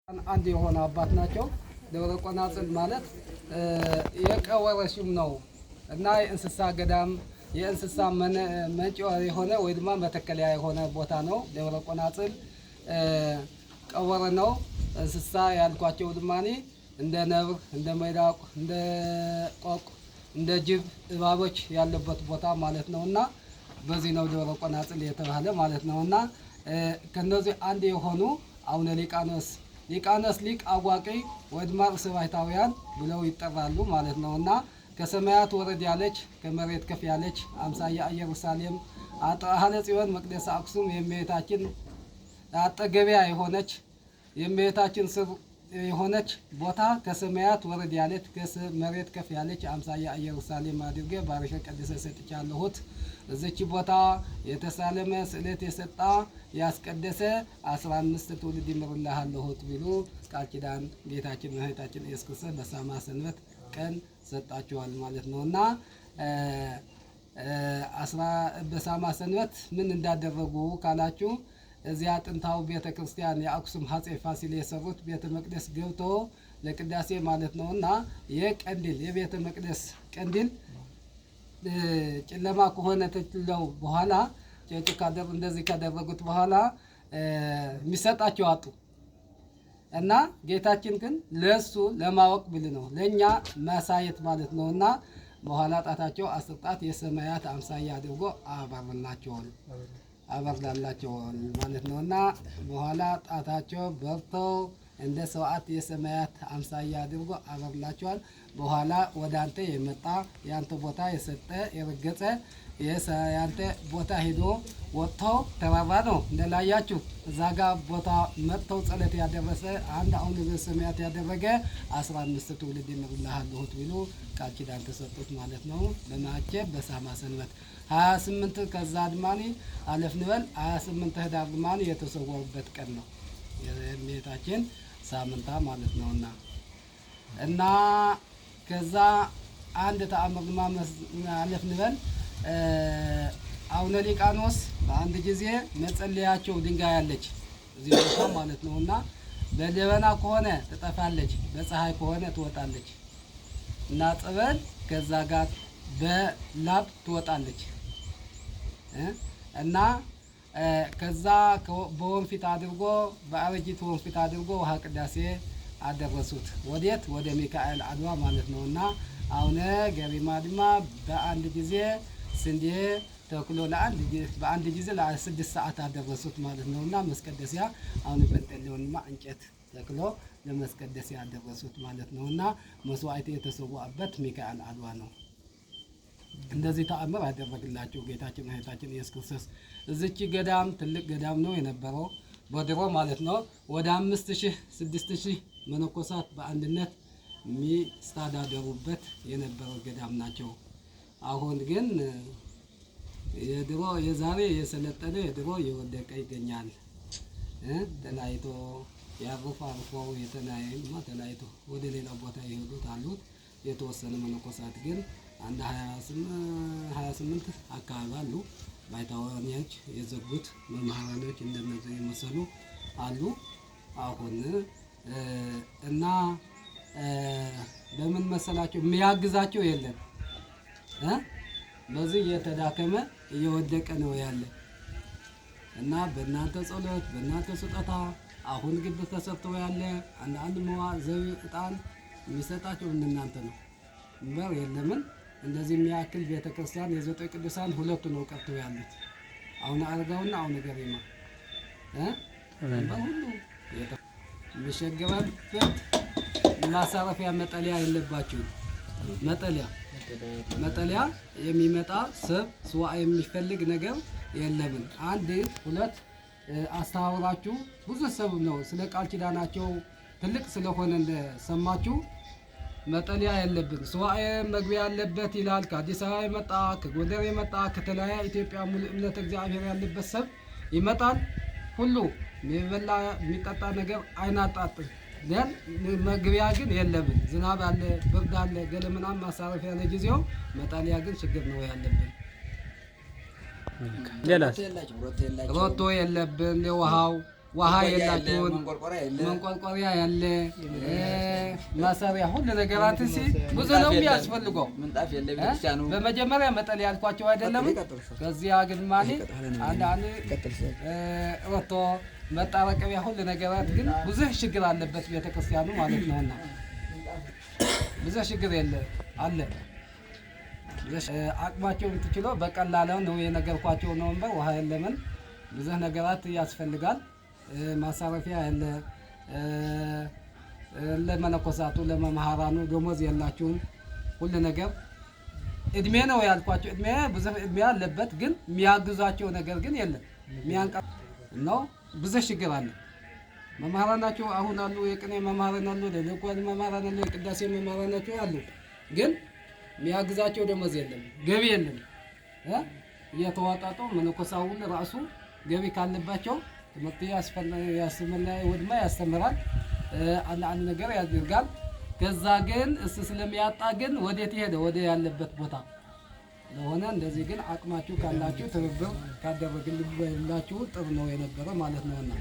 አንድ የሆነ አባት ናቸው። ደብረ ቆናጽል ማለት የቀወረ ሹም ነው እና የእንስሳ ገዳም የእንስሳ መንጫ የሆነ ወይ ድማ መተከለያ የሆነ ቦታ ነው። ደብረ ቆናጽል ቀወረ ነው። እንስሳ ያልኳቸው ድማኒ እንደ ነብር፣ እንደ መይዳቅ፣ እንደ ቆቅ፣ እንደ ጅብ፣ እባቦች ያለበት ቦታ ማለት ነውና በዚህ ነው ደብረ ቆናጽል የተባለ ማለት ነውና ከነዚህ አንድ የሆኑ አቡነ ሊቃኖስ ሊቅ አዋቂ ወድማር ሰባይታውያን ብለው ይጠራሉ ማለት ነውና ከሰማያት ወረድ ያለች ከመሬት ከፍ ያለች አምሳያ ኢየሩሳሌም አጥራሃለ ጽዮን መቅደስ አክሱም የእመቤታችን አጠገቢያ የሆነች የእመቤታችን ስር የሆነች ቦታ ከሰማያት ወረድ ያለች ከመሬት ከፍ ያለች አምሳያ ኢየሩሳሌም አድርጌ ባርሸ ቀድሰ ሰጥቻለሁት። እዚች ቦታ የተሳለመ ስዕለት የሰጣ ያስቀደሰ 15 ትውልድ ይምርልሃለሁት ቢሉ ቃል ኪዳን ጌታችን መድኃኒታችን ኢየሱስ ክርስቶስ በሳማ ሰንበት ቀን ሰጣቸዋል ማለት ነውና በሳማ ሰንበት ምን እንዳደረጉ ካላችሁ እዚያ ጥንታው ቤተ ክርስቲያን የአክሱም አፄ ፋሲል የሰሩት ቤተ መቅደስ ገብቶ ለቅዳሴ ማለት ነውና የቀንዲል የቤተ መቅደስ ቀንዲል ጨለማ ከሆነ ተጥለው በኋላ ጨጭቃደር እንደዚህ ካደረጉት በኋላ የሚሰጣቸው አጡ እና ጌታችን ግን ለሱ ለማወቅ ብል ነው ለኛ ማሳየት ማለት ነውና በኋላ ጣታቸው አስጣት የሰማያት አምሳያ አድርጎ አበርላላቸው ማለት ነውና በኋላ ጣታቸው በርተው እንደ ሰዓት የሰማያት አምሳያ አድርጎ አበርላቸዋል። በኋላ ወደ አንተ የመጣ ያንተ ቦታ የሰጠ የረገጸ ያንተ ቦታ ሄዶ ወጥተው ተራራ ነው እንደላያችሁ እዛ ጋር ቦታ መጥተው ጸሎት ያደረሰ አንድ አሁን በሰማያት ያደረገ 15 ትውልድ ይምርልሃለሁት ቢሉ ቃል ኪዳን ተሰጡት ማለት ነው። በማቼ በሳማ ሰንበት 28 ከዛ ድማኒ አለፍ ንበል 28 ህዳር ድማኒ የተሰወሩበት ቀን ነው የእመቤታችን ሳምንታ ማለት ነውና እና ከዛ አንድ ተአምር አለፍ ንበል አቡነ ሊቃኖስ በአንድ ጊዜ መጸለያቸው ድንጋይ ያለች እዚህ ቦታ ማለት ነውና በደመና ከሆነ ትጠፋለች፣ በፀሐይ ከሆነ ትወጣለች እና ጸበል ከዛ ጋር በላብ ትወጣለች እና ከዛ በወንፊት አድርጎ በአረጂት ወንፊት አድርጎ ውሃ ቅዳሴ አደረሱት። ወዴት ወደ ሚካኤል አድዋ ማለት ነውና አሁን ገሪማ ድማ በአንድ ጊዜ ስንዴ ተክሎ በአንድ ጊዜ ለ6 ሰዓት አደረሱት ማለት ነውና መስቀደሲያ አሁን በእንጠለውንማ እንጨት ተክሎ ለመስቀደሲያ አደረሱት ማለት ነውና መስዋዕት የተሰዋበት ሚካኤል አድዋ ነው። እንደዚህ ተአምር ያደረግላቸው ጌታችን መድኃኒታችን ኢየሱስ ክርስቶስ እዚች ገዳም ትልቅ ገዳም ነው የነበረው በድሮ ማለት ነው። ወደ 5000 6000 መነኮሳት በአንድነት የሚስተዳደሩበት የነበረው ገዳም ናቸው። አሁን ግን የድሮ የዛሬ የሰለጠነ የድሮ የወደቀ ይገኛል። ተላይቶ ያርፋው የተናየማ ተላይቶ ወደ ሌላ ቦታ ይሄዱት አሉት። የተወሰነ መነኮሳት ግን አንድ 28 አካባቢ አሉ። ባይታውያኖች የዘጉት መምህራኖች እንደነዚህ የመሰሉ አሉ። አሁን እና በምን መሰላቸው የሚያግዛቸው የለም። በዚህ እየተዳከመ እየወደቀ ነው ያለ እና በእናንተ ጸሎት በእናንተ ስጦታ አሁን ግብ ተሰጥቶ ያለ አንድ መዋዘብ ዕጣን የሚሰጣቸው እናንተ ነው በር የለምን እንደዚህ የሚያክል ቤተክርስቲያን የዘጠኝ ቅዱሳን ሁለቱ ነው ቀርተው ያሉት አሁን አረጋውና አሁን ገሪማ በሁሉ የሚሸገባበት ማሳረፊያ መጠለያ የለባችሁ። መጠለያ የሚመጣ ሰብ ስዋ የሚፈልግ ነገር የለምን። አንድ ሁለት አስተዋውራችሁ ብዙ ሰብ ነው ስለ ቃል ኪዳናቸው ትልቅ ስለሆነ እንደሰማችሁ መጠለያ የለብን። ስዋኤ መግቢያ ያለበት ይላል። ከአዲስ አበባ የመጣ ከጎንደር የመጣ ከተለያየ ኢትዮጵያ ሙሉ እምነት እግዚአብሔር ያለበት ሰብ ይመጣል። ሁሉ የሚበላ የሚጠጣ ነገር አይናጣጥም። ግን መግቢያ ግን የለብን። ዝናብ አለ፣ ብርድ አለ፣ ገለምናም ማሳረፊያ ለጊዜው መጠለያ ግን ችግር ነው ያለብን። ሮቶ የለብን። የውሃው ውሃ የላችሁን መንቆርቆሪያ ያለ ማሰሪያ ሁሉ ነገራት ብዙ ነው የሚያስፈልገው። በመጀመሪያ መጠል ያልኳቸው አይደለም። ከዚያ ግን ማኒ አንድ ወጥቶ መጣበቂያ ሁሉ ነገራት ግን ብዙ ችግር አለበት ቤተክርስቲያኑ ማለት ነውና ብዙ ችግር አለ። አቅማቸው እንትችሎ በቀላሉ ነው የነገርኳቸው ነው። ውሃ የለምን ብዙ ነገራት ያስፈልጋል። ማሳረፊያ ያለ ለመነኮሳቱ ለመምህራኑ ደሞዝ የላችሁም ሁሉ ነገር እድሜ ነው ያልኳቸው። እድሜ ብዙ እድሜ አለበት ግን የሚያግዛቸው ነገር ግን የለም። የሚያንቀ ነው ብዙ ችግር አለ። መምህራን ናቸው አሁን አሉ፣ የቅኔ መምህራን አሉ፣ ለልቆን መምህራን አሉ፣ የቅዳሴ መምህራን ናቸው አሉ። ግን የሚያግዛቸው ደሞዝ የለም፣ ገቢ የለም። እየተዋጣጡ መነኮሳውን ራሱ ገቢ ካለባቸው ትምህርት ያስተምራል፣ ወድማ ያስተምራል፣ አንድ ነገር ያደርጋል። ከዛ ግን ስለሚያጣ ግን ወዴት ይሄደ? ወደ ያለበት ቦታ ለሆነ እንደዚህ ግን አቅማችሁ ካላችሁ ትብብር ካደረግላችሁ ጥሩ ነው የነበረ ማለት ነውና